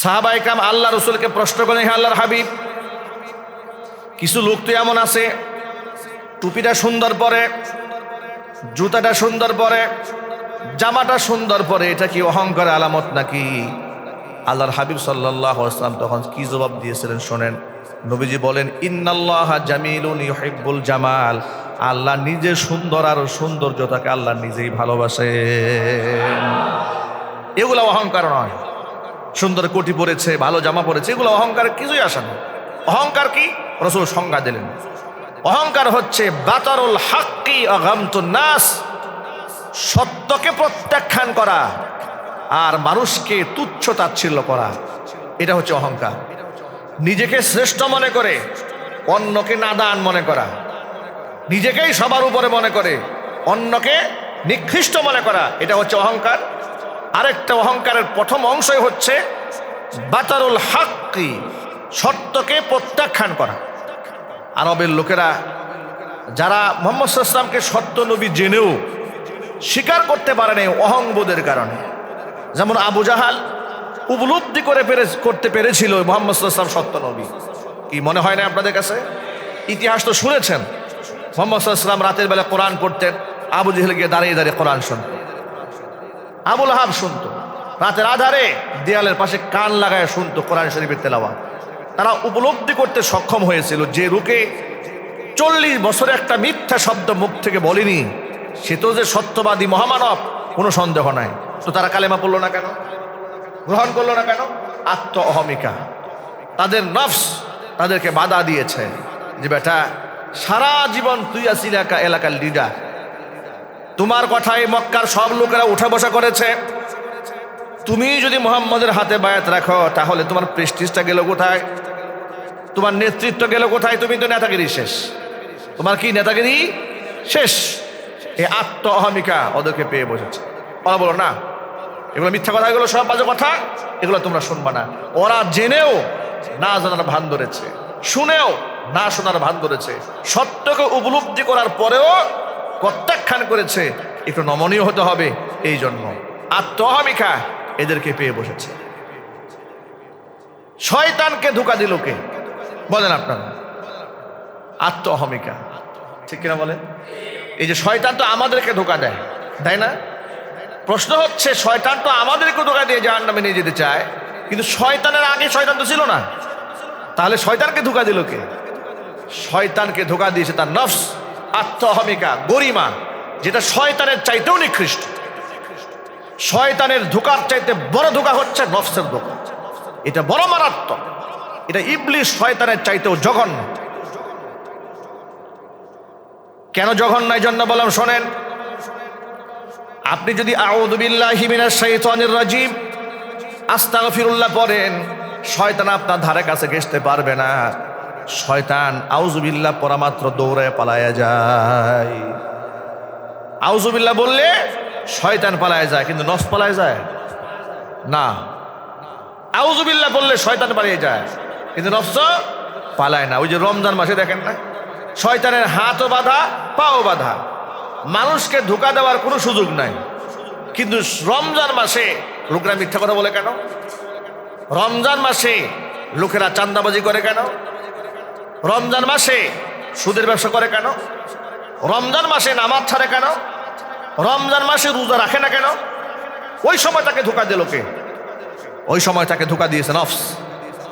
সাহাবায়ে কেরাম আল্লাহ রসুলকে প্রশ্ন করেন, হে আল্লাহর হাবিব, কিছু লোক তো এমন আছে টুপিটা সুন্দর পরে, জুতাটা সুন্দর পরে, জামাটা সুন্দর পরে, এটা কি অহংকার আলামত নাকি? আল্লাহর হাবিব সাল্লাল্লাহু আলাইহি ওয়াসাল্লাম তখন কি জবাব দিয়েছিলেন শোনেন। নবীজি বলেন, ইন্নাল্লাহা জামিলুন ইউহিব্বুল জামাল, আল্লাহ নিজে সুন্দর আর সৌন্দর্যতাকে আল্লাহ নিজেই ভালোবাসেন। এগুলো অহংকার নয়। সুন্দর কোটি পরেছে, ভালো জামা পরেছে, এগুলো অহংকার কিছুই আসে না। অহংকার কি? রাসূল সংজ্ঞা দিলেন, অহংকার হচ্ছে বাতারুল হাক্কি ওয়া গামতুন নাস, সত্যকে প্রত্যাখ্যান করা আর মানুষকে তুচ্ছ তাচ্ছিল্য করা, এটা হচ্ছে অহংকার। নিজেকে শ্রেষ্ঠ মনে করে অন্যকে নাদান মনে করা, নিজেকেই সবার উপরে মনে করে অন্যকে নিকৃষ্ট মনে করা, এটা হচ্ছে অহংকার। আরেকটা অহংকারের প্রথম অংশই হচ্ছে বাতারুল হাক্কি, সত্যকে প্রত্যাখ্যান করা। আরবের লোকেরা যারা মুহাম্মদ সাল্লাল্লাহু আলাইহি ওয়াসাল্লামকে সত্য নবী জেনেও স্বীকার করতে পারেনি অহংবোধের কারণে, যেমন আবু জাহাল উপলব্ধি করতে পেরেছিল মুহাম্মদ সাল্লাল্লাহু আলাইহি ওয়াসাল্লাম সত্য নবী। কি মনে হয় না আপনাদের কাছে? ইতিহাস তো শুনেছেন, মুহাম্মদ সাল্লাল্লাহু আলাইহি ওয়াসাল্লাম রাতের বেলা কোরআন পড়তেন, আবু জাহেল গিয়ে দাঁড়িয়ে দাঁড়িয়ে কোরআন শুনত, আবু লাহাব শুনত, রাতের আধারে দেয়ালের পাশে কান লাগায় শুনত কোরআন শরীফের তেলাওয়াত। তারা উপলব্ধি করতে সক্ষম হয়েছিল যে রুকে 40 বছরে একটা মিথ্যা শব্দ মুখ থেকে বলেনি, সে তো যে সত্যবাদী মহামানব, কোনো সন্দেহ নাই। তো তারা কালেমা পড়লো না কেন? গ্রহণ করলো না কেন? আত্ম অহমিকা, তাদের নফস তাদেরকে বাধা দিয়েছে যে বেটা সারা জীবন তুই আছিস এলাকার লিডার, তোমার কথায় মক্কার সব লোকেরা উঠা বসা করেছে, তুমি যদি মুহাম্মদের হাতে বায়াত রাখো তাহলে তোমার প্রেস্টিজটা গেল কোথায়? তোমার নেতৃত্ব গেল কোথায়? তুমি তো নেতাগিরি শেষ, তোমার কি নেতাগিরি শেষ। এই আত্ম অহমিকা ওদেরকে পেয়ে বসেছে। ওরা বলো না এগুলো মিথ্যা কথা, এগুলো সব বাজে কথা, এগুলো তোমরা শুনবা না। ওরা জেনেও না জানার ভান ধরেছে, শুনেও না শোনার ভান ধরেছে, সত্যকে উপলব্ধি করার পরেও প্রত্যাখ্যান করেছে। একটু নমনীয় হতে হবে, এই জন্য আত্ম অহমিকা এদেরকে পেয়ে বসেছে। শয়তানকে ধোঁকা দিল কে বলেন আপনারা? আত্ম অহমিকা, ঠিক কিনা বলেন? এই যে শয়তান তো আমাদেরকে ধোঁকা দেয়, তাই না? প্রশ্ন হচ্ছে, শয়তান তো আমাদেরকে ধোঁকা দিয়ে জাহান্নামে নিয়ে যেতে চায়, কিন্তু শয়তানের আগে শয়তান তো ছিল না, তাহলে শয়তানকে ধোঁকা দিল কে? শয়তানকে ধোঁকা দিয়েছে তার নফস, আত্ম অহমিকা, গরিমা, যেটা শয়তানের চাইতেও নিকৃষ্ট। শয়তানের ধোঁকার চাইতে বড় ধোঁকা হচ্ছে নফসের ধোঁকা, এটা বড় মারাত্মক। এটা ইবলিস শয়তানের চাইতেও জঘন্য। কেন জঘন্য? এই জন্য বললাম, শোনেন, আপনি যদি আউযু বিল্লাহি মিনাশ শাইতানির রাজিম আস্তাগফিরুল্লাহ পড়েন, শয়তান আপনার ধারে কাছে ঘেঁষতে পারবে না। শয়তান আউযু বিল্লাহ পড়া মাত্র দৌড়ে পালায়া যায়। আউযু বিল্লাহ বললে শয়তান পালায় যায়, কিন্তু নফস পালায় যায় না। আউযু বিল্লাহ বললে শয়তান পালিয়ে যায়, কিন্তু নফস পালায় না। ওই যে রমজান মাসে দেখেন না, শয়তানের হাতও বাঁধা, পাও বাঁধা, মানুষকে ধোঁকা দেওয়ার কোনো সুযোগ নাই। কিন্তু রমজান মাসে লোকেরা মিথ্যা কথা বলে কেন? রমজান মাসে লোকেরা চাঁদাবাজি করে কেন? রমজান মাসে সুদের ব্যবসা করে কেন? রমজান মাসে নামাজ ছাড়ে কেন? রমজান মাসে রোজা রাখে না কেন? ওই সময় তাকে ধোঁকা দিল কে? ওই সময় তাকে ধোঁকা দিয়েছে নফস।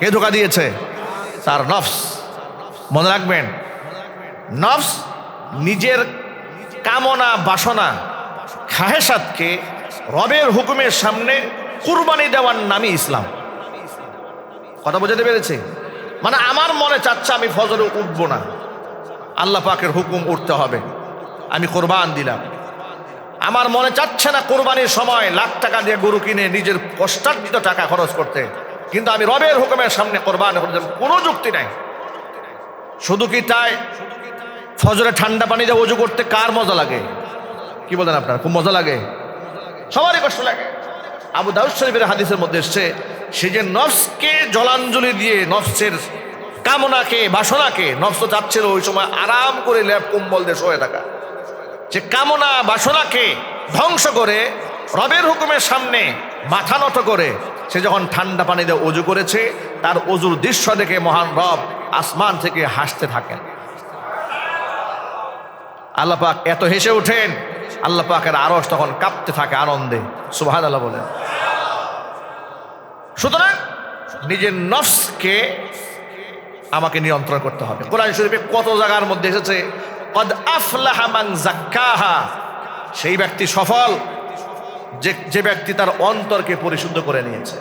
কে ধোঁকা দিয়েছে? তার নফস। মনে রাখবেন, নফস নিজের কামনা, বাসনা, খাহেসাতকে রবের হুকুমের সামনে কুরবানি দেওয়ার নামই ইসলাম। কথা বোঝাতে পেরেছি? মানে আমার মনে চাচ্ছে আমি ফজরে উঠবো না, আল্লাহ পাকের হুকুম উঠতে হবে, আমি কোরবান দিলাম। আমার মনে চাচ্ছে না কোরবানির সময় লাখ টাকা দিয়ে গরু কিনে নিজের কষ্টার্জিত টাকা খরচ করতে, কিন্তু আমি রবের হুকুমের সামনে কোরবান করতে, কোনো যুক্তি নাই। শুধু কি তাই? ফজরে ঠান্ডা পানি দিয়ে ওযু করতে কার মজা লাগে? কি বলেন আপনারা? খুব মজা লাগে, সবারই কষ্ট লাগে। আবু দাউদ শরীফের হাদিসের মধ্যে এসছে, সে যে নফসকে জলাঞ্জলি দিয়ে নফসের কামনাকে, বাসনাকে, নফস চাচ্ছিল ওই সময় আরাম করে লেপ কম্বল দিয়ে শুয়ে থাকা, যে কামনা বাসনাকে ধ্বংস করে রবের হুকুমের সামনে মাথা নত করে সে যখন ঠান্ডা পানি দিয়ে অজু করেছে, তার অজুর দৃশ্য দেখে মহান রব আসমান থেকে হাসতে থাকেন। আল্লাহ পাক এত হেসে ওঠেন, আল্লাহ পাকের আরশ তখন কাঁপতে থাকে আনন্দে। সুবহানাল্লাহ বলেন। সুতরাং নিজের নফসকে আমাকে নিয়ন্ত্রণ করতে হবে। কোরআন শরীফে কত জায়গার মধ্যে এসেছে কদ আফলাহা মান যাক্কাহা, সেই ব্যক্তি সফল যে ব্যক্তি তার অন্তরকে পরিশুদ্ধ করে নিয়েছে।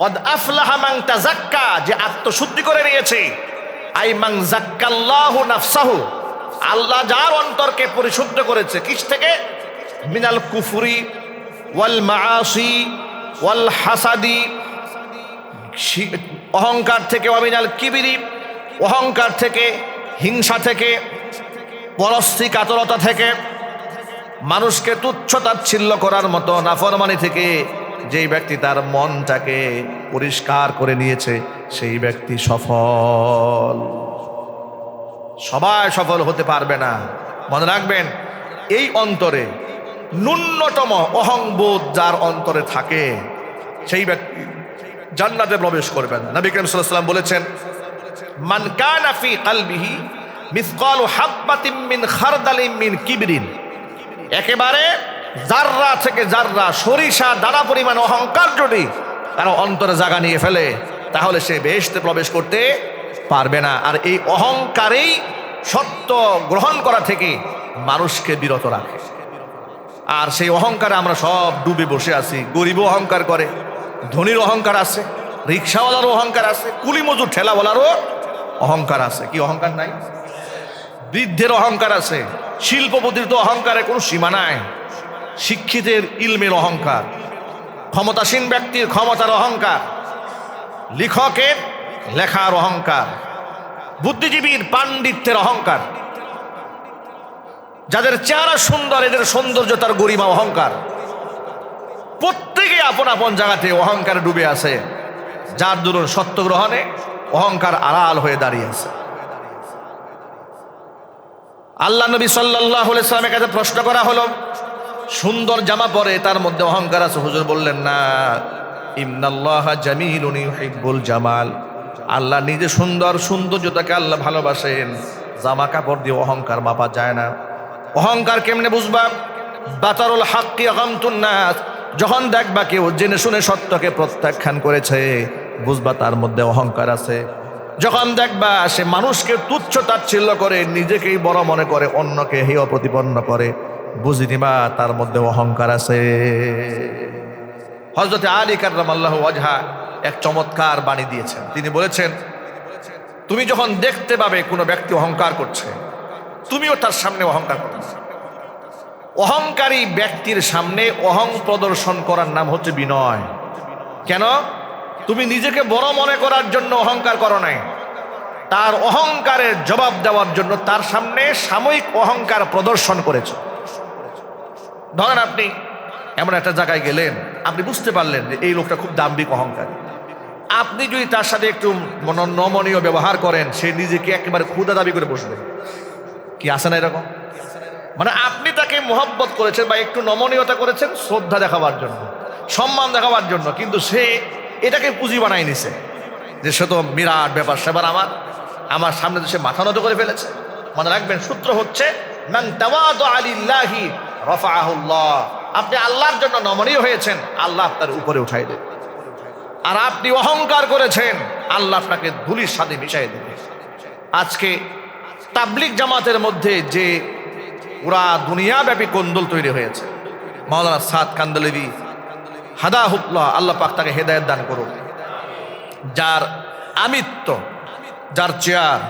কদ আফলাহা মান তাযাক্কা, যে আত্মশুদ্ধি করে নিয়েছে। আই মান যাক্কাল্লাহু নাফসাহু, আল্লাহ যার অন্তরকে পরিশুদ্ধ করেছে। কিস থেকে? মিনাল কুফরি ওয়াল মাআসি ওয়াল হাসাদি, অহংকার থেকে, ওয়ামিনাল কিবিরি, অহংকার থেকে, হিংসা থেকে, পরশ্রী কাতরতা থেকে, মানুষকে তুচ্ছ তাচ্ছিল্য করার মতো নাফরমানি থেকে যেই ব্যক্তি তার মনটাকে পরিষ্কার করে নিয়েছে, সেই ব্যক্তি সফল। সবাই সফল হতে পারবে না। মনে রাখবেন, এই অন্তরে ন্যূনতম অহংবোধ যার অন্তরে থাকে, সেই ব্যক্তি জান্নাতে প্রবেশ করবেন না। নবী করিম সাল্লাল্লাহু আলাইহি ওয়াসাল্লাম বলেছেন, মান কানা ফি কলবিহি মিসকালু হাববাতিন মিন খারদালিন মিন কিবরিন, একেবারে জাররা থেকে জাররা, সরিষা দানা পরিমাণ অহংকার যদি কারো অন্তরে জায়গা নিয়ে ফেলে, তাহলে সে বেহেশতে প্রবেশ করতে পারবে না। আর এই অহংকারেই সত্য গ্রহণ করা থেকে মানুষকে বিরত রাখে। আর সেই অহংকারে আমরা সব ডুবে বসে আছি। গরিবও অহংকার করে, ধনীর অহংকার আছে, রিক্সাওয়ালারও অহংকার আছে, কুলি মজুর ঠেলাওয়ালারও অহংকার আছে। কি অহংকার নাই? বৃদ্ধের অহংকার আছে, শিল্পপতির তো অহংকারের কোনো সীমা নাই, শিক্ষিতের ইলমের অহংকার, ক্ষমতাসীন ব্যক্তির ক্ষমতার অহংকার, লেখকের লেখার অহংকার, বুদ্ধিজীবীর পাণ্ডিত্যের অহংকার, যাদের চেহারা সুন্দর এদের সৌন্দর্যতার গরিমা অহংকার। প্রত্যেকে আপন আপন জায়গাতে অহংকারে ডুবে আছে, যার দরুন সত্য গ্রহণে অহংকার আড়াল হয়ে দাঁড়িয়ে আছে। আল্লাহ নবী সাল্লাল্লাহু আলাইহি ওয়াসাল্লামের কাছে প্রশ্ন করা হলো, সুন্দর জামা পরে তার মধ্যে অহংকার আছে? হুজুর বললেন, না, ইন্নাল্লাহা জামিলুন ইউহিব্বুল জামাল, আল্লাহ নিজে সুন্দর, সৌন্দর্যতাকে আল্লাহ ভালোবাসেন। জামা কাপড় দিয়ে অহংকার মাপা যায় না। অহংকার কেমনে বুঝবা? বাতারুল হাক্কি গামতুন নাস, যখন দেখবা কেউ জেনে শুনে সত্যকে প্রত্যাখ্যান করেছে, বুঝবা তার মধ্যে অহংকার আছে। যখন দেখবা সে মানুষকে তুচ্ছ তাচ্ছিল্য করে, নিজেকেই বড় মনে করে, অন্যকে হেয় প্রতিপন্ন করে, বুঝে নিবা তার মধ্যে অহংকার আছে। হযরত আলী কাররামাল্লাহু ওয়াজহা এক চমৎকার বাণী দিয়েছেন। তিনি বলেছেন, তুমি যখন দেখতে পাবে কোনো ব্যক্তি অহংকার করছে, তুমিও তার সামনে অহংকার করবে। অহংকারী ব্যক্তির সামনে অহং প্রদর্শন করার নাম হচ্ছে বিনয়। কেন? তুমি নিজেকে বড় মনে করার জন্য অহংকার করো নাই, তার অহংকারের জবাব দেওয়ার জন্য তার সামনে সাময়িক অহংকার প্রদর্শন করেছো। ধরেন আপনি এমন একটা জায়গায় গেলেন, আপনি বুঝতে পারলেন যে এই লোকটা খুব দাম্ভিক অহংকারী। আপনি যদি তার সাথে একটু নমনীয় ব্যবহার করেন, সে নিজেকে একেবারে ক্ষুধা দাবি করে বসবে। কি আছে না এরকম? মানে আপনি তাকে মোহব্বত করেছেন বা একটু নমনীয়তা করেছেন শ্রদ্ধা দেখাবার জন্য, সম্মান দেখাবার জন্য, কিন্তু সে এটাকে পুঁজি বানাই নিছে যে সে তো বিরাট ব্যাপার সেবার আমার সামনে তো সে মাথা নত করে ফেলেছে। মনে রাখবেন, সূত্র হচ্ছে মান তাওয়াদা লিল্লাহি রাফাআহুল্লাহ, আপনি আল্লাহর জন্য নমনীয় হয়েছেন, আল্লাহ আপনার উপরে উঠাই দেবে। আর আপনি অহংকার করেছেন, আল্লাহ আপনাকে ধুলির সাথে মিশাই দেবে। আজকে তাবলিগ জামাতের মধ্যে যে পুরা দুনিয়াব্যাপী কোন্দল তৈরি হয়েছে, মাওলানা সাদ কান্দলেবি হাদাহুল্লাহ, আল্লাহ পাক তাকে হেদায়েত দান করুন। যার আমিত্ব, যার চেয়ার,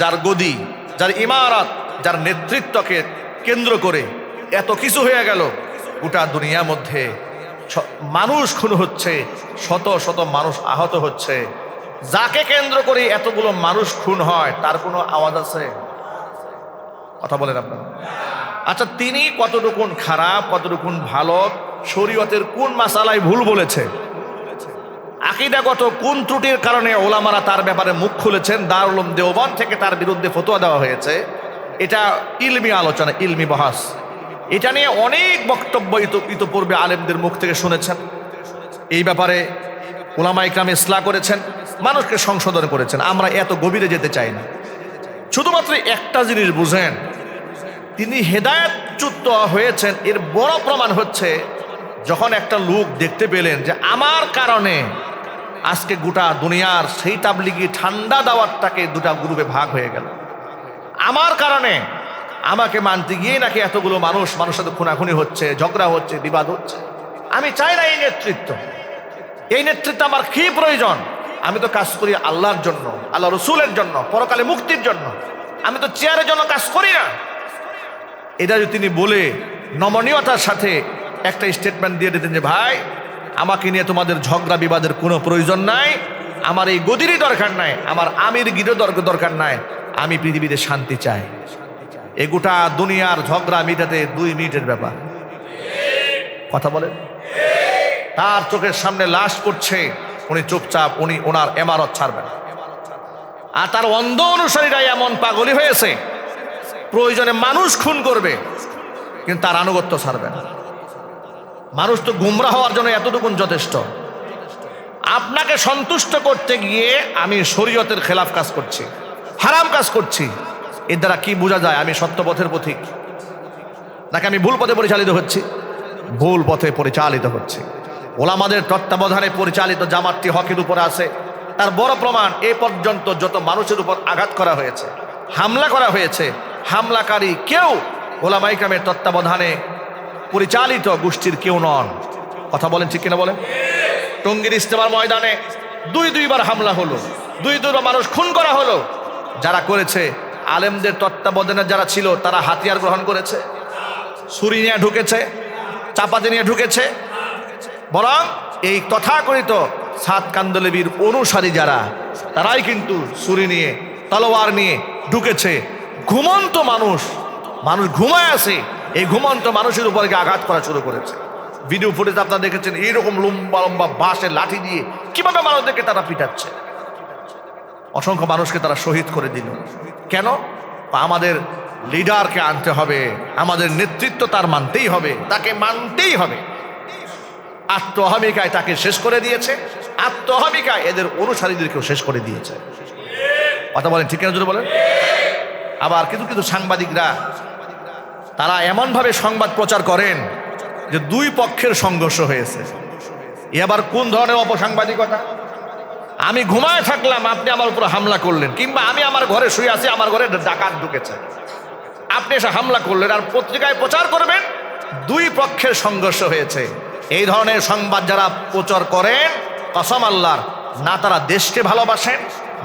যার গদি, যার ইমারত, যার নেতৃত্বকে কেন্দ্র করে এত কিছু হয়ে গেল। গোটা দুনিয়ার মধ্যে মানুষ খুন হচ্ছে, শত শত মানুষ আহত হচ্ছে। যাকে কেন্দ্র করে এতগুলো মানুষ খুন হয়, তার কোনো আওয়াজ আছে? কথা বলেন আপনারা। আচ্ছা, তিনি কতটুকুন খারাপ, কতটুকুন ভালো, শরীয়তের কোন মাসালায় ভুল বলেছে, আকীদাগত কোন ত্রুটির কারণে ওলামারা তার ব্যাপারে মুখ খুলেছেন, দারুল উলুম দেওবন্দ থেকে তার বিরুদ্ধে ফতোয়া দেওয়া হয়েছে, এটা ইলমি আলোচনা, ইলমি বহাস। এটা নিয়ে অনেক বক্তব্য ইতোপূর্বে আলেমদের মুখ থেকে শুনেছেন। এই ব্যাপারে উলামা ইকরাম ইসলাহ করেছেন, মানুষকে সংশোধন করেছেন। আমরা এত গভীরে যেতে চাই না। শুধুমাত্র একটা জিনিস বুঝেন, তিনি হেদায়েতচ্যুত হয়েছেন এর বড় প্রমাণ হচ্ছে যখন একটা লোক দেখতে পেলেন যে আমার কারণে আজকে গোটা দুনিয়ার সেই তাবলিগি ঠান্ডা দাওয়াতটাকে দুটা গ্রুপে ভাগ হয়ে গেল। আমার কারণে আমাকে মানতে গিয়ে নাকি এতগুলো মানুষের সাথে খুনাখুনি হচ্ছে, ঝগড়া হচ্ছে, বিবাদ হচ্ছে। আমি চাই না এই নেতৃত্ব আমার কি প্রয়োজন? আমি তো কাজ করি আল্লাহর জন্য, আল্লাহ রসুলের জন্য, পরকালে মুক্তির জন্য। আমি তো চেয়ারের জন্য কাজ করি না। এটা যদি তিনি বলে নমনীয়তার সাথে একটা স্টেটমেন্ট দিয়ে দিতেন যে ভাই, আমাকে নিয়ে তোমাদের ঝগড়া বিবাদের কোনো প্রয়োজন নাই, আমার এই গদিরই দরকার নাই, আমার আমির গিরও দরকার নাই, আমি পৃথিবীতে শান্তি চাই। এ গোটা দুনিয়ার ঝগড়া মিটাতে 2 মিনিটের ব্যাপার। কথা বলেন। তার চোখের সামনে লাশ পড়ছে, উনি চুপচাপ, ওনার এমারত ছাড়বেন। আর তার অন্ধ অনুসারীরা এমন পাগলি হয়েছে, প্রয়োজনে মানুষ খুন করবে কিন্তু তার আনুগত্য ছাড়বে না। মানুষ তো গুমরা হওয়ার জন্য এতটুকুন যথেষ্ট। আপনাকে সন্তুষ্ট করতে গিয়ে আমি শরীয়তের খেলাফ কাজ করছি, হারাম কাজ করছি, এর দ্বারা কি বোঝা যায় আমি সত্য পথের পথিক, নাকি আমি ভুল পথে পরিচালিত হচ্ছি? ভুল পথে পরিচালিত হচ্ছে। ওলামাদের তত্ত্বাবধানে পরিচালিত জামাতটি হকের উপর আছে। তার বড় প্রমাণ, এ পর্যন্ত যত মানুষের উপর আঘাত করা হয়েছে, হামলা করা হয়েছে, হামলাকারী কেউ ওলামা ইকরামের তত্ত্বাবধানে পরিচালিত গোষ্ঠীর কেউ নন। কথা বলেন ঠিক কিনা বলেন? টঙ্গীর ইজতেমার ময়দানে 2বার হামলা হলো, 2বার মানুষ খুন করা হলো। যারা করেছে আলেমদের তত্ত্বাবধানে যারা ছিল তারা হাতিয়ার গ্রহণ করেছে, ছুরি নিয়ে ঢুকেছে, চাপাতি নিয়ে ঢুকেছে। বরং এই তথাকথিত সাত কান্দলেবীর অনুসারী যারা, তারাই কিন্তু ছুরি নিয়ে, তলোয়ার নিয়ে ঢুকেছে। ঘুমন্ত মানুষ ঘুমায় আছে, এই ঘুমন্ত মানুষের উপরে আঘাত করা শুরু করেছে। ভিডিও ফুটেজ আপনারা দেখেছেন, এইরকম লম্বা লম্বা বাঁশের লাঠি দিয়ে কিভাবে মানুষদেরকে তারা পিটাচ্ছে। অসংখ্য মানুষকে তারা শহীদ করে দিল। কেন? আমাদের লিডারকে আনতে হবে, আমাদের নেতৃত্ব তার মানতেই হবে, তাকে মানতেই হবে। আত্মহমিকায় তাকে শেষ করে দিয়েছে, আত্মহমিকায় এদের অনুসারীদেরকেও শেষ করে দিয়েছে। কথা বলেন ঠিক কেন যদি বলেন? আবার কিছু সাংবাদিকরা তারা এমনভাবে সংবাদ প্রচার করেন যে 2 পক্ষের সংঘর্ষ হয়েছে। এবার কোন ধরনের অপসাংবাদিকতা? আমি ঘুমায় থাকলাম, আপনি আমার উপর হামলা করলেন, কিংবা আমি আমার ঘরে শুয়ে আছি, আমার ঘরে ডাকাত ঢুকেছে, আপনি এসে হামলা করলেন, আর পত্রিকায় প্রচার করবেন 2 পক্ষের সংঘর্ষ হয়েছে। এই ধরনের সংবাদ যারা প্রচার করেন, কসম আল্লাহর, না তারা দেশকে ভালোবাসেন,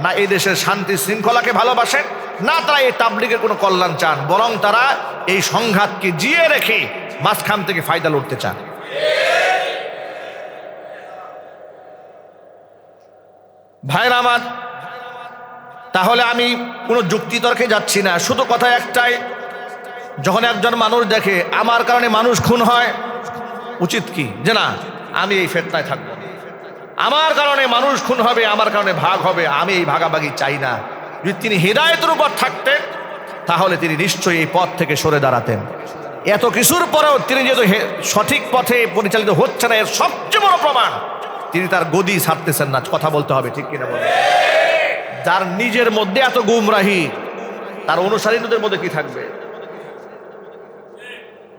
না এই দেশের শান্তি শৃঙ্খলাকে ভালোবাসেন, না তারা এই তাবলিগের কোনো কল্যাণ চান, বরং তারা এই সংঘাতকে জিয়ে রেখে মাঝখান থেকে ফায়দা লুটতে চান। ভাইরা আমার, তাহলে আমি কোনো যুক্তিতর্কে যাচ্ছি না, শুধু কথা একটাই, যখন একজন মানুষ দেখে আমার কারণে মানুষ খুন হয়, উচিত কি যে না আমি এই ফেতনায় থাকবো, আমার কারণে মানুষ খুন হবে, আমার কারণে ভাগ হবে, আমি এই ভাগাভাগি চাই না। যদি তিনি হিদায়াতের উপর থাকতেন তাহলে তিনি নিশ্চয়ই এই পথ থেকে সরে দাঁড়াতেন। এত কিছুর পরেও তিনি যেহেতু সঠিক পথে পরিচালিত হচ্ছে না, এর সবচেয়ে বড় প্রমাণ তিনি তার গদি ছাড়তেছেন না। কথা বলতে হবে ঠিক কিনা বলেন? যার নিজের মধ্যে এত গুমরাহি, তার অনুসারীদের মধ্যে কি থাকবে?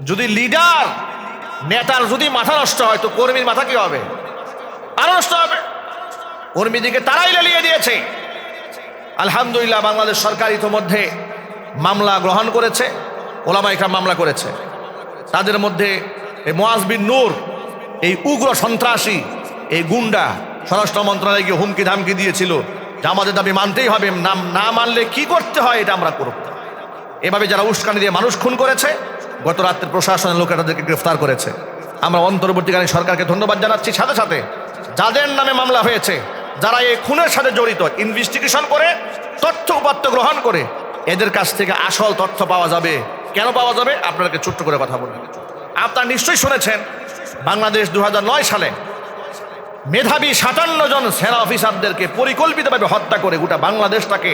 যদি লিডার, নেতার যদি মাথা নষ্ট হয়, তো কর্মীর মাথা কি হবে? আরো নষ্ট হবে। কর্মীদিকে তারাই লেলিয়ে দিয়েছে। আলহামদুলিল্লাহ, বাংলাদেশ সরকার ইতোমধ্যে মামলা গ্রহণ করেছে, ওলামা ইকরাম মামলা করেছে। তাদের মধ্যে এই মুআজ বিন নূর, এই উগ্র সন্ত্রাসী, এই গুন্ডা, স্বরাষ্ট্র মন্ত্রণালয়ে গিয়ে হুমকি ধামকি দিয়েছিল যে আমাদের দাবি মানতেই হবে, না মানলে কি করতে হয় এটা আমরা করব। এভাবে যারা উস্কানি দিয়ে মানুষ খুন করেছে, গত রাত্রে প্রশাসনের লোকেরা তাদেরকে গ্রেফতার করেছে। আমরা অন্তর্বর্তীকালীন সরকারকে ধন্যবাদ জানাচ্ছি। সাথে সাথে যাদের নামে মামলা হয়েছে, যারা এই খুনের সাথে জড়িত, ইনভেস্টিগেশন করে তথ্য উপাত্ত গ্রহণ করে এদের কাছ থেকে আসল তথ্য পাওয়া যাবে। কেন পাওয়া যাবে? আপনাদেরকে ছোট্ট করে কথা বলুন। আপনারা নিশ্চয়ই শুনেছেন, বাংলাদেশ 2009 সালে মেধাবী 57 জন সেনা অফিসারদেরকে পরিকল্পিতভাবে হত্যা করে গোটা বাংলাদেশটাকে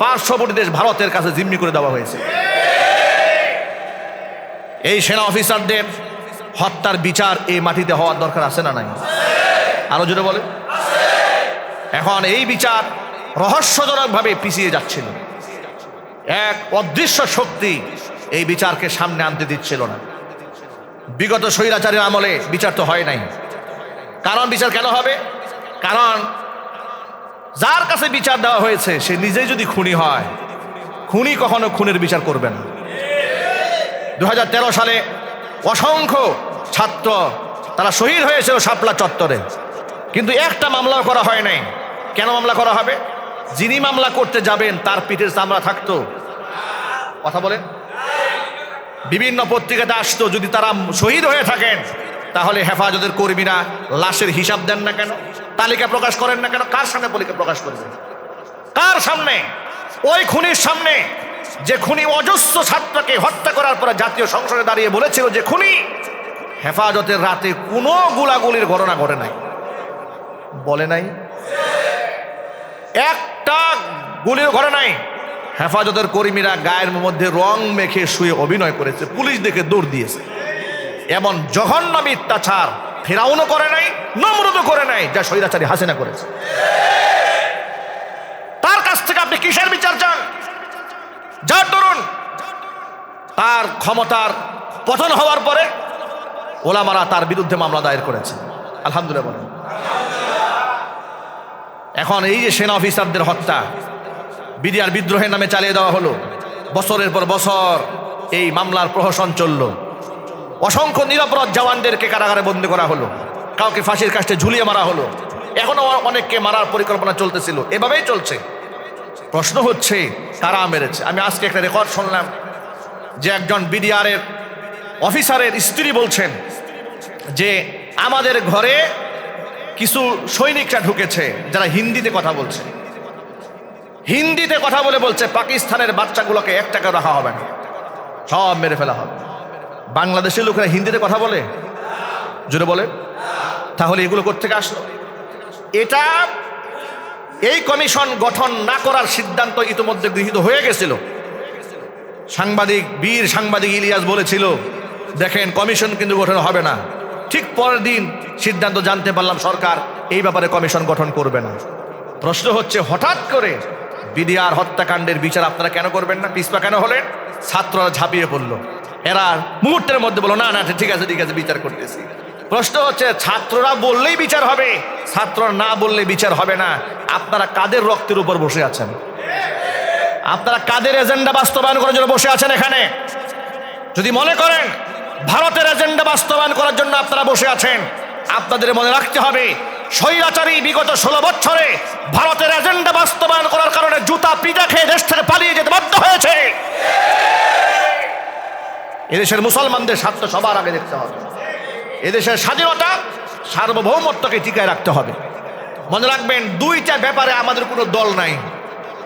পার্শ্ববর্তী দেশ ভারতের কাছে জিম্মি করে দেওয়া হয়েছে। এই সেনা অফিসারদের হত্যার বিচার এই মাটিতে হওয়ার দরকার আছে না নাই? আরো জোরে বলে। এখন এই বিচার রহস্যজনকভাবে পিছিয়ে যাচ্ছিল, এক অদৃশ্য শক্তি এই বিচারকে সামনে আনতে দিচ্ছিল না। বিগত স্বৈরাচারের আমলে বিচার তো হয় নাই। কারণ বিচার কেন হবে? কারণ যার কাছে বিচার দেওয়া হয়েছে সে নিজেই যদি খুনি হয়, খুনি কখনো খুনের বিচার করবে না। 2013 সালে অসংখ্য ছাত্র তারা শহীদ হয়েছিল শাপলা চত্বরে, কিন্তু একটা মামলাও করা হয় নাই। কেন মামলা করা হবে? যিনি মামলা করতে যাবেন তার পিঠের চামড়া থাকতো। কথা বলেন। বিভিন্ন পত্রিকাতে আসতো, যদি তারা শহীদ হয়ে থাকেন তাহলে হেফাজতের কর্মীরা লাশের হিসাব দেন না কেন, তালিকা প্রকাশ করেন না কেন? কার সামনে তালিকা প্রকাশ করবেন? কার সামনে? ওই খুনির সামনে যে খুনি অজস্র ছাত্রকে হত্যা করার পরে জাতীয় সংসদে দাঁড়িয়ে বলেছিল যে খুনি হেফাজতের রাতে কোনো গোলাগুলির ঘটনা ঘটে নাই। বলে নাই? একটা গুলিও ঘটে নাই। হেফাজতের কর্মীরা গায়ের মধ্যে রং মেখে শুয়ে অভিনয় করেছে, পুলিশ দেখে দৌড় দিয়েছে। এমন জঘন্য মিথ্যাচার ফেরাউনও করে নাই, নমরুদও করে নাই, যা স্বৈরাচারী হাসিনা করেছে। তার কাছ থেকে আপনি কিসের বিচার চান? যার দরুন তার ক্ষমতার পতন হওয়ার পরে ওলামারা তার বিরুদ্ধে মামলা দায়ের করেছে। আলহামদুলিল্লাহ বলেন। এখন এই যে সেনা অফিসারদের হত্যা বিডিআর বিদ্রোহের নামে চালিয়ে দেওয়া হলো, বছরের পর বছর এই মামলার প্রহসন চলল, অসংখ্য নিরপরাধ জওয়ানদেরকে কারাগারে বন্দী করা হলো, কাউকে ফাঁসির কাস্টে ঝুলিয়ে মারা হলো, এখনো অনেককে মারার পরিকল্পনা চলতেছিল, এভাবেই চলছে। প্রশ্ন হচ্ছে কারা মেরেছে? আমি আজকে একটা রেকর্ড শুনলাম যে একজন বিডিআরের অফিসারের স্ত্রী বলছেন যে আমাদের ঘরে কিছু সৈনিকরা ঢুকেছে যারা হিন্দিতে কথা বলছে, হিন্দিতে কথা বলছে পাকিস্তানের বাচ্চাগুলোকে এক টাকা রাখা হবে না, সব মেরে ফেলা হবে। বাংলাদেশের লোকেরা হিন্দিতে কথা বলে? জোরে বলে। তাহলে এগুলো কোত্থেকে আসলো? এটা এই কমিশন গঠন না করার সিদ্ধান্ত ইতিমধ্যে গৃহীত হয়ে গেছিল। বীর সাংবাদিক ইলিয়াস বলেছিল দেখেন কমিশন কিন্তু গঠন হবে না। ঠিক পরের দিন সিদ্ধান্ত জানতে পারলাম সরকার এই ব্যাপারে কমিশন গঠন করবে না। প্রশ্ন হচ্ছে হঠাৎ করে বিডিআর হত্যাকাণ্ডের বিচার আপনারা কেন করবেন না? পিছপা কেন হলেন? ছাত্ররা ঝাঁপিয়ে পড়লো, এরা মুহূর্তের মধ্যে বললো না না ঠিক আছে বিচার করতেছি। প্রশ্ন হচ্ছে ছাত্ররা বললেই বিচার হবে, ছাত্ররা না বললে বিচার হবে না। আপনারা কাদের রক্তের উপর বসে আছেন? আপনারা কাদের এজেন্ডা বাস্তবায়ন করার জন্য বসে আছেন এখানে? যদি মনে করেন ভারতের এজেন্ডা বাস্তবায়ন করার জন্য আপনারা বসে আছেন, আপনাদের মনে রাখতে হবে স্বৈরাচারী বিগত 16 বছরে ভারতের এজেন্ডা বাস্তবায়ন করার কারণে জুতা পিটা খেয়ে দেশ থেকে পালিয়ে যেতে বাধ্য হয়েছে। এদেশের মুসলমানদের স্বার্থ সবার আগে দেখতে হবে। এদেশের স্বাধীনতা সার্বভৌমত্বকে টিকায় রাখতে হবে। মনে রাখবেন দুইটা ব্যাপারে আমাদের কোনো দল নাই,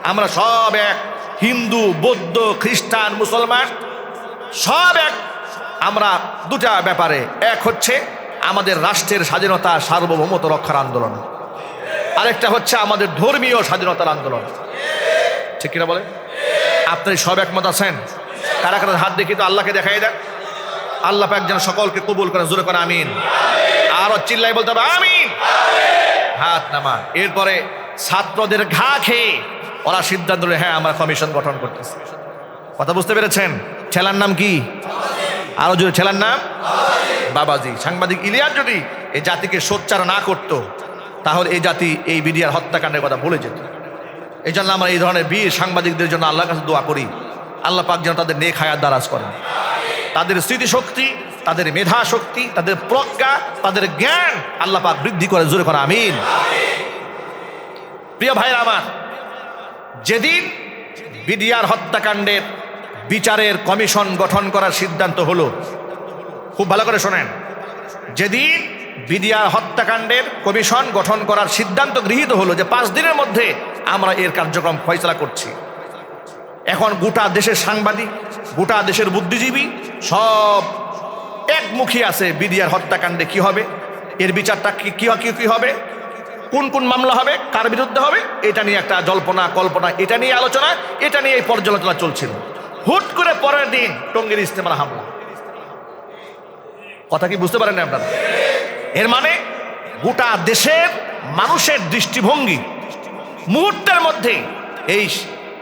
আমরা সব এক। হিন্দু, বৌদ্ধ, খ্রিস্টান, মুসলমান সব এক। আমরা দুটা ব্যাপারে এক, হচ্ছে আমাদের রাষ্ট্রের স্বাধীনতা সার্বভৌমত্ব রক্ষার আন্দোলন, আরেকটা হচ্ছে আমাদের ধর্মীয় স্বাধীনতার আন্দোলন। ঠিক কিনা বলে? আপনি সব একমত আছেন? কারা কারা হাত দেখি তো আল্লাহকে দেখাই দেন। আল্লাহ পাক যেন সকলকে কবুল করে, জোরে করে আমিন। আরো চিল্লাই বলতে হবে আমিন। হাত নামা। এরপরে ছাত্রদের ঘা খেয়ে ওরা সিদ্ধান্ত নিল হ্যাঁ আমরা কমিশন গঠন করতেছি। কথা বুঝতে পেরেছেন? ছেলার নাম কি? আরো জোরে, ছেলার নাম বাবাজি। সাংবাদিক ইলিয়াস যদি এই জাতিকে সোচ্চার না করতো তাহলে এই জাতি এই বিডিআর হত্যাকাণ্ডের কথা ভুলে যেত। এই জন্য আমরা এই ধরনের বীর সাংবাদিকদের জন্য আল্লাহর কাছে দোয়া করি, আল্লাহ পাক যেন তাদের নেক হায়াত দারাজ করেন, তাদের স্মৃতিশক্তি, তাদের মেধা শক্তি, তাদের প্রজ্ঞা, তাদের জ্ঞান আল্লাহ পাক বৃদ্ধি করে, জোরে করে আমিন। প্রিয় ভাইরা আমার, যেদিন বিডিআর হত্যাকাণ্ডের বিচারের কমিশন গঠন করার সিদ্ধান্ত হলো, খুব ভালো করে শোনেন, যেদিন বিডিআর হত্যাকাণ্ডের কমিশন গঠন করার সিদ্ধান্ত গৃহীত হলো যে 5 দিনের মধ্যে আমরা এর কার্যক্রম ফয়সালা করছি, এখন গোটা দেশের সাংবাদিক, গোটা দেশের বুদ্ধিজীবী সব একমুখী আছে বিডিআর হত্যাকাণ্ডে কি হবে, এর বিচারটা কি হবে, কোন কোন মামলা হবে, কার বিরুদ্ধে হবে, এটা নিয়ে একটা জল্পনা কল্পনা, এটা নিয়ে আলোচনা, এটা নিয়ে এই পর্যালোচনা চলছিল। হুট করে পরের দিন টঙ্গীর ইজতেমায় হামলা। কথা কি বুঝতে পারেন না আপনারা? এর মানে গোটা দেশের মানুষের দৃষ্টিভঙ্গি মুহূর্তের মধ্যে এই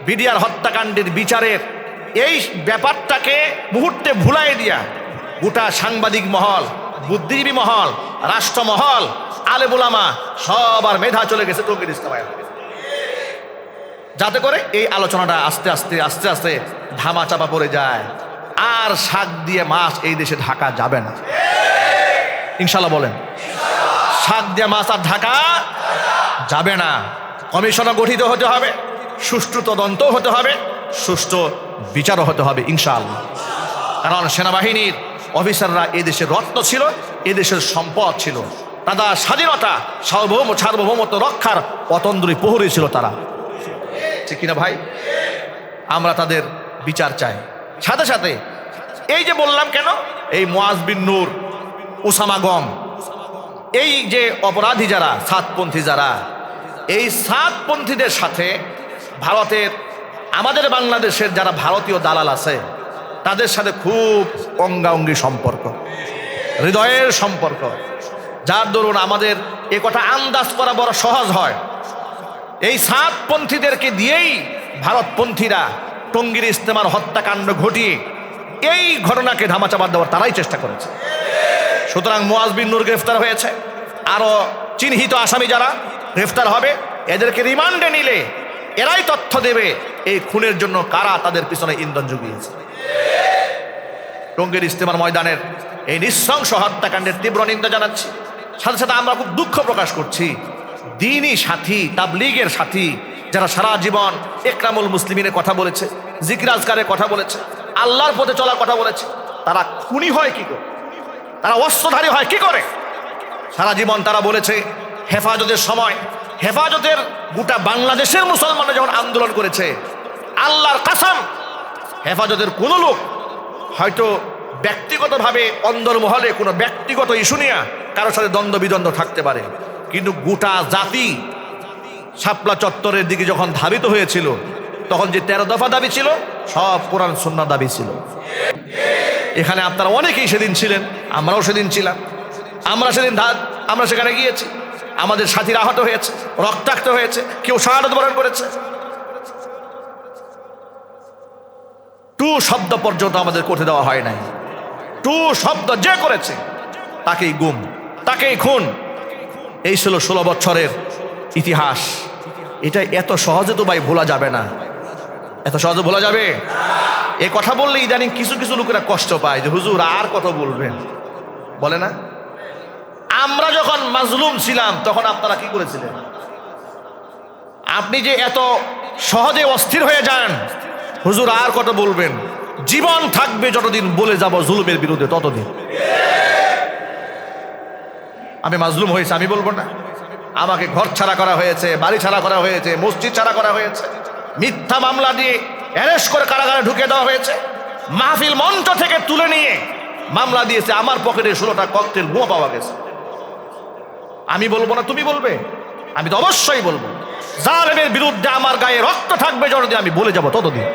বিডিআর হত্যাকাণ্ডের বিচারের এই ব্যাপারটাকে মুহূর্তে ভুলাই দিয়া গোটা সাংবাদিক মহল, বুদ্ধিজীবী মহল, রাষ্ট্রমহল, আলেম ওলামা সবার মেধা চলে গেছে টঙ্গীর ইজতেমায়, যাতে করে এই আলোচনাটা আস্তে আস্তে আস্তে আস্তে ধামা চাপা পড়ে যায়। আর শাক দিয়ে মাছ এই দেশে ঢাকা যাবে না, ইনশাল্লাহ বলেন। শাক দিয়ে মাছ আর ঢাকা যাবে না। কমিশনও গঠিত হতে হবে, সুষ্ঠু তদন্ত হতে হবে, সুষ্ঠু বিচারও হতে হবে ইনশাআল্লাহ। কারণ সেনাবাহিনীর অফিসাররা এদেশের রত্ন ছিল, এদেশের সম্পদ ছিল, তাদের স্বাধীনতা সার্বভৌমত্ব রক্ষার অতন্দ্রী প্রহরী ছিল তারা, ঠিক কিনা ভাই? আমরা তাদের বিচার চাই। সাথে সাথে এই যে বললাম কেন, এই মুয়াজ বিন নূর, উসামা গম, এই যে অপরাধী যারা সাতপন্থী যারা, এই সাতপন্থীদের সাথে ভারতের, আমাদের বাংলাদেশের যারা ভারতীয় দালাল আছে তাদের সাথে খুব অঙ্গাঙ্গি সম্পর্ক, হৃদয়ের সম্পর্ক, যার দরুন আমাদের এ কথা আন্দাজ করা বড় সহজ হয়। এই সাতপন্থীদেরকে দিয়েই ভারতপন্থীরা টঙ্গীর ইজতেমার হত্যাকাণ্ড ঘটিয়ে এই ঘটনাকে ধামাচাপা দেওয়ার তারাই চেষ্টা করেছে। সুতরাং মুয়াজ বিন নূর গ্রেফতার হয়েছে, আরো চিহ্নিত আসামি যারা গ্রেফতার হবে, এদেরকে রিমান্ডে নিলে এরাই তথ্য দেবে এই খুনের জন্য কারা তাদের পিছনে ইন্ধন জুগিয়েছে। টঙ্গীর ইজতেমার ময়দানের এই নৃশংস হত্যাকাণ্ডের তীব্র নিন্দা জানাচ্ছি। সাথে সাথে আমরা খুব দুঃখ প্রকাশ করছি দ্বীনি সাথী, তাবলীগের সাথী যারা সারা জীবন ইকরামুল মুসলিমিনের কথা বলেছে, জিকির আজকারের কথা বলেছে, আল্লাহর পথে চলার কথা বলেছে, তারা খুনি হয় কি করে, তারা অস্ত্রধারী হয় কি করে? সারা জীবন তারা বলেছে হেফাজতের সময়, হেফাজতের গোটা বাংলাদেশের মুসলমানরা যখন আন্দোলন করেছে, আল্লাহর কাসম হেফাজতের কোনো লোক হয়তো ব্যক্তিগতভাবে অন্দরমহলে কোনো ব্যক্তিগত ইস্যু নিয়ে কারোর সাথে দ্বন্দ্ব বিদ্বন্দ্ব থাকতে পারে, কিন্তু গোটা জাতি শাপলা চত্বরের দিকে যখন ধাবিত হয়েছিল তখন যে 13 দফা দাবি ছিল সব কোরআন সুন্নাহ দাবি ছিল। এখানে আপনারা অনেকেই সেদিন ছিলেন, আমরাও সেদিন ছিলাম, আমরা সেখানে গিয়েছি, আমাদের সাথীরা আহত হয়েছে, রক্তাক্ত হয়েছে, কেউ শাহাদাত বরণ করেছে। টু শব্দ পর্যন্ত আমাদের করতে দেওয়া হয় নাই। টু শব্দ যে করেছে তাকেই গুম, তাকেই খুন। এই ছিল 16 বছরের ইতিহাস। এটা এত সহজে তো ভাই ভোলা যাবে না, এত সহজে ভোলা যাবে? এই কথা বললে ইদানিং কিছু কিছু লোকেরা কষ্ট পায় যে হুজুর আর কত বলবেন, বলে না? আমরা যখন মাজলুম ছিলাম তখন আপনারা কি করেছিলেন? আপনি যে এত সহজে অস্থির হয়ে যান, হুজুর আর কত বলবেন, জীবন থাকবে যতদিন বলে যাব জুলুমের বিরুদ্ধে ততদিন। আমি মাজলুম হয়েছে আমি বলবো না? আমাকে ঘর ছাড়া করা হয়েছে, বাড়ি ছাড়া করা হয়েছে, মসজিদ ছাড়া করা হয়েছে, মিথ্যা মামলা দিয়ে অ্যারেস্ট করে কারাগারে ঢুকে দেওয়া হয়েছে, মাহফিল মঞ্চ থেকে তুলে নিয়ে মামলা দিয়েছে, আমার পকেটে 16টা ককটেল বোমা পাওয়া গেছে। আমি বলবো না তুমি বলবে? আমি তো অবশ্যই বলবো। জালেমের বিরুদ্ধে আমার গায়ে রক্ত থাকবে যতদিন আমি বলে যাব ততদিন।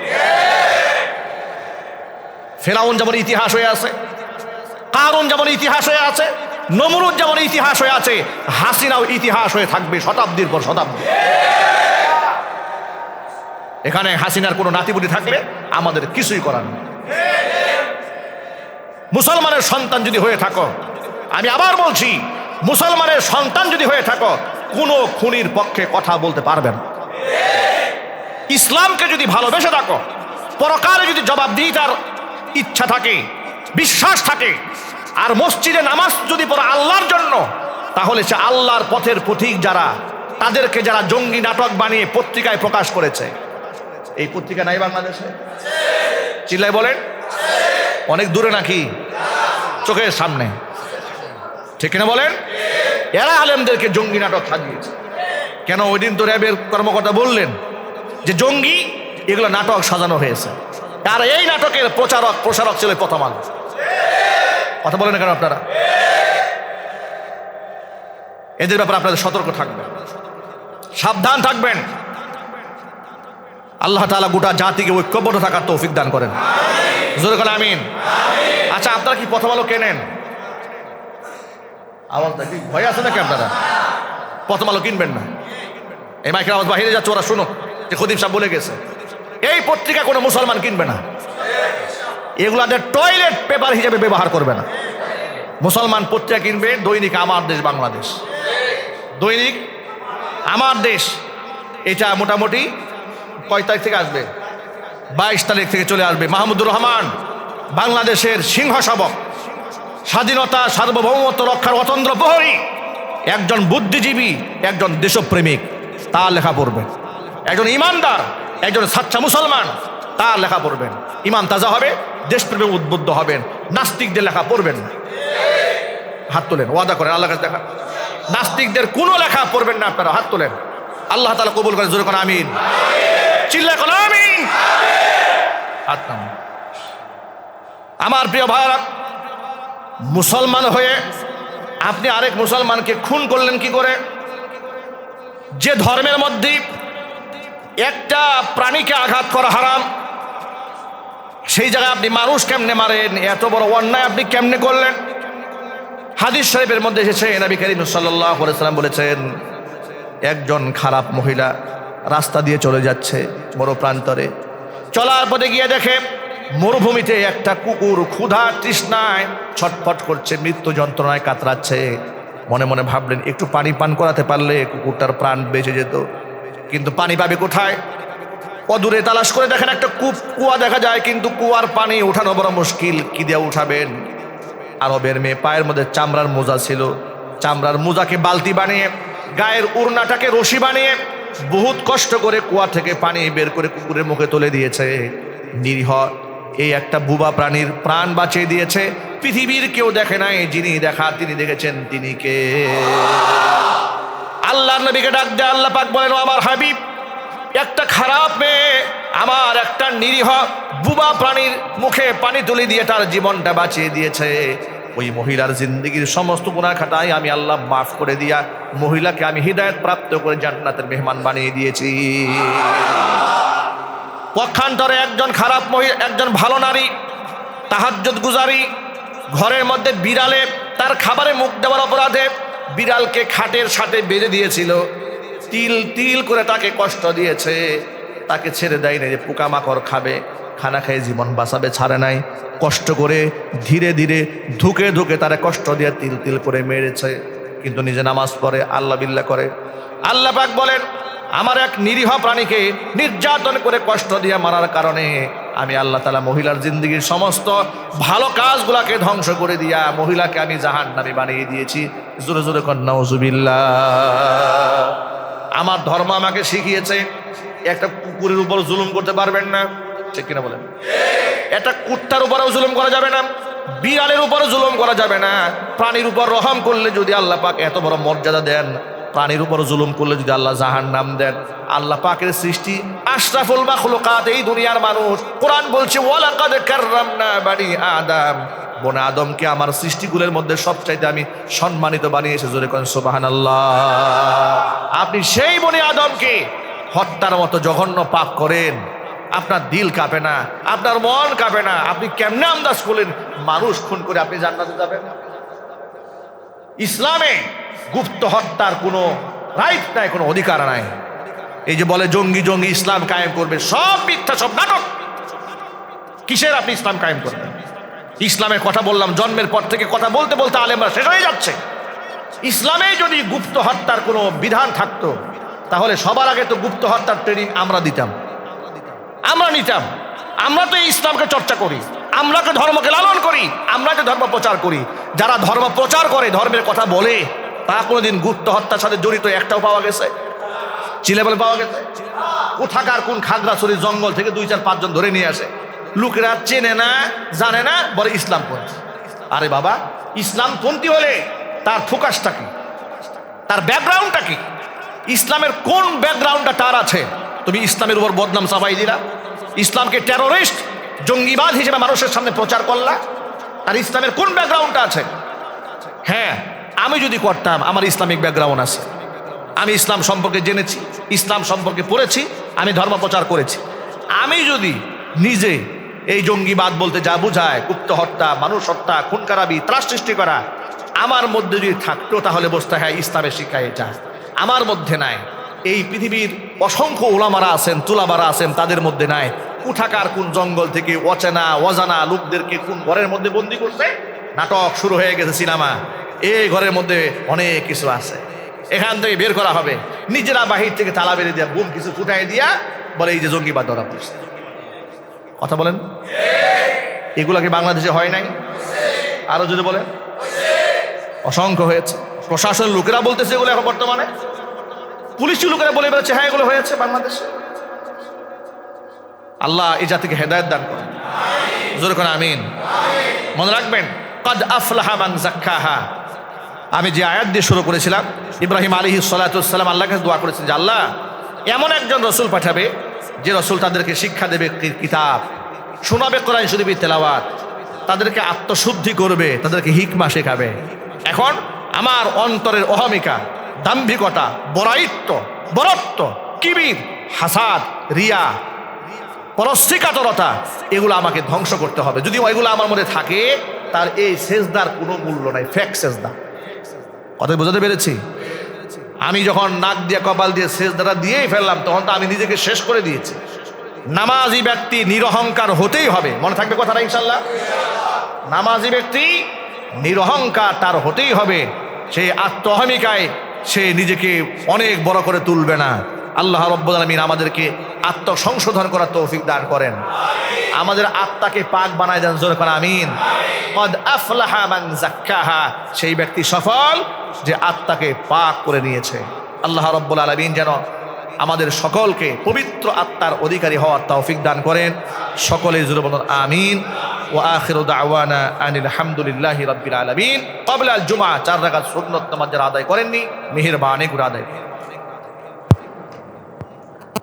ফেরাউন যেমন ইতিহাস হয়ে আছে, কারুন যেমন ইতিহাস হয়ে আছে, নমরুদ যেমন ইতিহাস হয়ে আছে, হাসিনাও ইতিহাস হয়ে থাকবে শতাব্দীর পর শতাব্দী। এখানে হাসিনার কোনো নাতিপুতি থাকলে আমাদের কিছুই করার নেই। মুসলমানের সন্তান যদি হয়ে থাকো, আমি আবার বলছি, মুসলমানের সন্তান যদি হয়ে থাকো, কোনো খুনির পক্ষে কথা বলতে পারবে না। ইসলামকে যদি ভালোবেসে থাকো, পরকালে যদি জবাবদিহিতার ইচ্ছা থাকে, বিশ্বাস থাকে, আর মসজিদে নামাজ যদি পড়ো আল্লাহর জন্য, তাহলে সে আল্লাহর পথের পথিক যারা, তাদেরকে যারা জঙ্গি নাটক বানিয়ে পত্রিকায় প্রকাশ করেছে, এই পত্রিকা নাই বাংলাদেশে? চিল্লায় বলেন। অনেক দূরে নাকি? চোখের সামনে, ঠিক কিনা বলেন? এরা আলেমদেরকে জঙ্গি নাটক সাজিয়েছে। কেন? ওই দিন তো র্যাবের কর্মকর্তা বললেন যে জঙ্গি, এগুলো নাটক সাজানো হয়েছে। আর এই নাটকের প্রসারক ছিল প্রথম আলো। কথা বলেন কেন আপনারা? এদের ব্যাপারে আপনাদের সতর্ক থাকবেন, সাবধান থাকবেন। আল্লাহ তাআলা গোটা জাতিকে ঐক্যবদ্ধ থাকার তৌফিক দান করেন। জোরে বলেন আমিন। আচ্ছা, আপনারা কি প্রথম আলো কেনেন? আওয়াজটা কি ভয় আছে নাকি আপনারা? প্রথম আলো কিনবেন না, এই মাইকের আওয়াজ বাহিরে যাচ্ছে, ওরা শুনো যে খতিব সাহেব বলে গেছে এই পত্রিকা কোনো মুসলমান কিনবে না, এগুলাদের টয়লেট পেপার হিসেবে ব্যবহার করবে না। মুসলমান পত্রিকা কিনবে দৈনিক আমার দেশ বাংলাদেশ, দৈনিক আমার দেশ। এটা মোটামুটি কয় তারিখ থেকে আসবে? 22 তারিখ থেকে চলে আসবে। মাহমুদুর রহমান বাংলাদেশের সিংহ শাবক, স্বাধীনতা সার্বভৌমত্ব রক্ষার অতন্দ্র প্রহরী, একজন বুদ্ধিজীবী, একজন দেশপ্রেমিক, তার লেখা পড়বেন। একজন ইমানদার, একজন সাচ্চা মুসলমান, তার লেখা পড়বেন। ইমান তাজা হবে, দেশপ্রেমে উদ্বুদ্ধ হবেন। নাস্তিকদের লেখা পড়বেন না। হাত তোলেন, ওয়াদা করেন আল্লাহর কাছে দেখা। নাস্তিকদের কোনো লেখা পড়বেন না আপনারা, হাত তোলেন। আল্লাহ তাআলা কবুল করেন, জোরে করেন আমিন, চিল্লায় করেন আমিন। হাত নামান। আমার প্রিয় ভাইরা, মুসলমান হয়ে আপনি আরেক মুসলমানকে খুন করলেন কি করে? যে ধর্মের মধ্যে একটা প্রাণীকে আঘাত করা হারাম, সেই জায়গায় আপনি মানুষ কেমনে মারেন? এত বড় অন্যায় আপনি কেমনে করলেন? হাদিস শরীফের মধ্যে এসেছে, নবী করিম সাল্লাল্লাহু আলাইহি ওয়াসাল্লাম বলেছেন, একজন খারাপ মহিলা রাস্তা দিয়ে চলে যাচ্ছে মরু প্রান্তরে, চলার পথে গিয়ে দেখে মরুভূমিতে একটা কুকুর ক্ষুধা তৃষ্ণায় ছটফট করছে, মৃত্যু যন্ত্রণায় কাতরাচ্ছে। মনে মনে ভাবলেন একটু পানি পান করাতে পারলে কুকুরটার প্রাণ বেঁচে যেত। কিন্তু পানি পাবে কোথায়? অদূরে তালাশ করে দেখেন একটা কুয়া দেখা যায়, কিন্তু কুয়ার পানি উঠানো বড় মুশকিল। কি দিয়ে উঠাবেন? আরবের মেয়ে পায়ের মধ্যে চামড়ার মোজা ছিল, চামড়ার মোজাকে বালতি বানিয়ে, গায়ের উড়নাটাকে রশি বানিয়ে বহুত কষ্ট করে কুয়া থেকে পানি বের করে কুকুরের মুখে তুলে দিয়েছে। নিরীহ এই একটা বুবা প্রাণীর প্রাণ বাঁচিয়ে দিয়েছে। পৃথিবীর কেউ দেখে নাই, যিনি দেখা তিনি দেখেছেন, তিনি কে? আল্লাহর নবীকে ডাক দেয়, আল্লাহ পাক বলেন, আমার হাবিব, একটা খারাপ মেয়ে আমার একটা নিরীহ বুবা প্রাণীর মুখে পানি তুলে দিয়ে তার জীবনটা বাঁচিয়ে দিয়েছে। ওই মহিলার জিন্দেগির সমস্ত গুনাহ খাতায় আমি আল্লাহ মাফ করে দিয়া মহিলাকে আমি হিদায়াত প্রাপ্ত করে জান্নাতের মেহমান বানিয়ে দিয়েছি। পক্ষান্তরে একজন খারাপ মহিলা, একজন ভালো নারী তাহাজ্জুদ গুজারি, ঘরের মধ্যে বিড়ালে তার খাবারে মুখ দেওয়ার অপরাধে বিড়ালকে খাটের সাথে বেঁধে দিয়েছিল, তিল তিল করে তাকে কষ্ট দিয়েছে, তাকে ছেড়ে দেয় না যে পোকামাকড় খাবে, খানা খেয়ে জীবন বাঁচাবে, ছাড়ে নাই। কষ্ট করে ধীরে ধীরে ধুকে ধুকে তারা কষ্ট দিয়ে তিল তিল করে মেরেছে, কিন্তু নিজে নামাজ পড়ে, আল্লাহ বিল্লাহ করে। আল্লাহ পাক বলেন, আমার এক নিরীহ প্রাণীকে নির্যাতন করে কষ্ট দিয়ে মারার কারণে আমি আল্লাহ তাআলা মহিলার জিন্দেগির সমস্ত ভালো কাজগুলাকে ধ্বংস করে দিয়া মহিলাকে আমি জাহান্নামী বানিয়ে দিয়েছি। জোরে জোরে কর নাউজুবিল্লাহ। আমার ধর্ম আমাকে শিখিয়েছে একটা কুকুরের উপর জুলুম করতে পারবেন না, ঠিক কিনা বলেন? একটা কুত্তার উপরেও জুলুম করা যাবে না, বিড়ালের উপরও জুলুম করা যাবে না। প্রাণীর উপর রহম করলে যদি আল্লাহ পাক এত বড় মর্যাদা দেন, প্রাণীর উপর জুলুম করলে যদি আল্লাহ জাহান্নাম দেন। আল্লাহ পাকের সৃষ্টি আশরাফুল মাখলুকাত এই দুনিয়ার মানুষ। কোরআন বলছে, ওয়ালাকাদ কাররামনা বানি আদম, বনে আদমকে আমার সৃষ্টিগুলোর মধ্যে সবচাইতে আমি সম্মানিত বানিয়েছি। জোরে করেন সুবহানাল্লাহ। আপনি সেই বনে আদমকে হত্যার মতো জঘন্য পাপ করেন, আপনার দিল কাঁপে না, আপনার মন কাঁপে না? আপনি কেমনে আন্দাজ করলেন মানুষ খুন করে আপনি জান্নাতে যাবেন? ইসলামে গুপ্ত হত্যার কোনো রাইট নাই, কোনো অধিকার নাই। এই যে বলে জঙ্গি জঙ্গি ইসলাম কায়েম করবে, সব মিথ্যা, সব নাটক। কিসের আপনি ইসলাম কায়েম করবেন? ইসলামের কথা বললাম, জন্মের পর থেকে কথা বলতে বলতে আলেমরা শেষ হয়ে যাচ্ছে। ইসলামে যদি গুপ্ত হত্যার কোনো বিধান থাকতো, তাহলে সবার আগে তো গুপ্ত হত্যার ট্রেনিং আমরা দিতাম, আমরা নিতাম। আমরা তো এই ইসলামকে চর্চা করি, আমরা তো ধর্মকে লালন করি, আমরা তো ধর্ম প্রচার করি। যারা ধর্ম প্রচার করে, ধর্মের কথা বলে, তা কোনোদিন গুপ্ত হত্যার সাথে জড়িত একটাও পাওয়া গেছে? চিলে বলে পাওয়া গেছে? কোথাকার কোন খাগড়াছড়ির জঙ্গল থেকে 2-4-5 জন ধরে নিয়ে আসে, লোকেরা চেনে না, জানে না, বলে ইসলামপন্থী। আরে বাবা, ইসলামপন্থী হলে তার ফোকাসটা কি, তার ব্যাকগ্রাউন্ডটা কি? ইসলামের কোন ব্যাকগ্রাউন্ডটা তার আছে? তুমি ইসলামের উপর বদনাম চাপাই দিলা, ইসলামকে টেরোরিস্ট, জঙ্গিবাদ হিসেবে মানুষের সামনে প্রচার করলা। আর ইসলামের কোন ব্যাকগ্রাউন্ডটা আছে? হ্যাঁ, আমি যদি করতাম, আমার ইসলামিক ব্যাকগ্রাউন্ড আছে, আমি ইসলাম সম্পর্কে জেনেছি, ইসলাম সম্পর্কে পড়েছি, আমি ধর্ম প্রচার করেছি। আমি যদি নিজে এই জঙ্গিবাদ বলতে যা বোঝায়, গুপ্ত হত্যা, মানুষ হত্যা, খুন খারাপি, ত্রাস সৃষ্টি করা, আমার মধ্যে যদি থাকতো তাহলে বসতে হয় ইসলামের শিক্ষা এটা আমার মধ্যে নাই। এই পৃথিবীর অসংখ্য ওলামারা আছেন, তুলামারা আছেন, তাদের মধ্যে নাই। উঠাকার কোন জঙ্গল থেকে অচেনা অজানা লোকদেরকে কোন ঘরের মধ্যে বন্দি করছে, নাটক শুরু হয়ে গেছে, সিনেমা। এই ঘরের মধ্যে অনেক কিছু আছে, এখান থেকে বের করা হবে। নিজেরা বাহির থেকে তালা বেরিয়ে দিয়া বুম কিছু ফুটাই দিয়া বলে এই যে জঙ্গিবাদ ধরা পড়ছে। কথা বলেন, এগুলা কি বাংলাদেশে হয় নাই? আরো যদি বলেন, অসংখ্য হয়েছে। প্রশাসনের লোকেরা বলতেছে এগুলো এখন বর্তমানে, পুলিশি লোকেরা বলে বেড়াচ্ছে হ্যাঁ এগুলো হয়েছে বাংলাদেশে। আল্লাহ এই জাতিকে হেদায়েত দান করেন, জোরে করে আমিন। মনে রাখবেন, কাদ আফলাহা মান যাক্কাহা। আমি যে আয়াত দিয়ে শুরু করেছিলাম, ইব্রাহিম আলাইহিস সালাতু ওয়াস সালাম আল্লাহর কাছে দোয়া করেছেন যে আল্লাহ এমন একজন রসুল পাঠাবে যে রসুল তাদেরকে শিক্ষা দেবে কিতাব, শোনাবে কোরআন শরীফের তেলাওয়াত, তাদেরকে আত্মশুদ্ধি করবে, তাদেরকে হিকমা শেখাবে। এখন আমার অন্তরের অহমিকা, দাম্ভিকতা, বড়াইত্ব, বরত্ব, কিবির, হাসাদ, রিয়া, পরশ্রীকাতরতা, এগুলো আমাকে ধ্বংস করতে হবে। যদি এগুলো আমার মধ্যে থাকে তার এই সেজদার কোনো মূল্য নাই, ফেক সেজদা। কথা বোঝাতে পেরেছি? আমি যখন নাক দিয়ে কপাল দিয়ে সেজদাটা দিয়েই ফেললাম তখন তো আমি নিজেকে শেষ করে দিয়েছি। নামাজি ব্যক্তি নিরহংকার হতেই হবে, মনে থাকবে কথাটা ইনশাল্লাহ। নামাজি ব্যক্তি নিরহংকার তার হতেই হবে। সে আত্মহমিকায় সে নিজেকে অনেক বড় করে তুলবে না। আল্লাহ রাব্বুল আলামিন আমাদেরকে আত্মসংশোধন করার তৌফিক দান করেন, আমাদের আত্মাকে পাক বানায় দেন, জোরে করে আমিন। কদ আফলাহা মান যাক্কাহা, সেই ব্যক্তি সফল যে আত্মাকে পাক করে নিয়েছে। আল্লাহ রাব্বুল আলামিন যেন আমাদের সকলকে পবিত্র আত্মার অধিকারী হওয়ার তৌফিক দান করেন। সকলে জোরে বলুন আমিন। ওয়া আখিরু দাওয়ানা আনিল হামদুলিল্লাহি রাব্বিল আলামিন। ক্বাবলা আল জুমআ 4 রাকাত সুন্নাত নামাজ যারা আদায় করেননি মেহেরবানি করে আদায় করুন।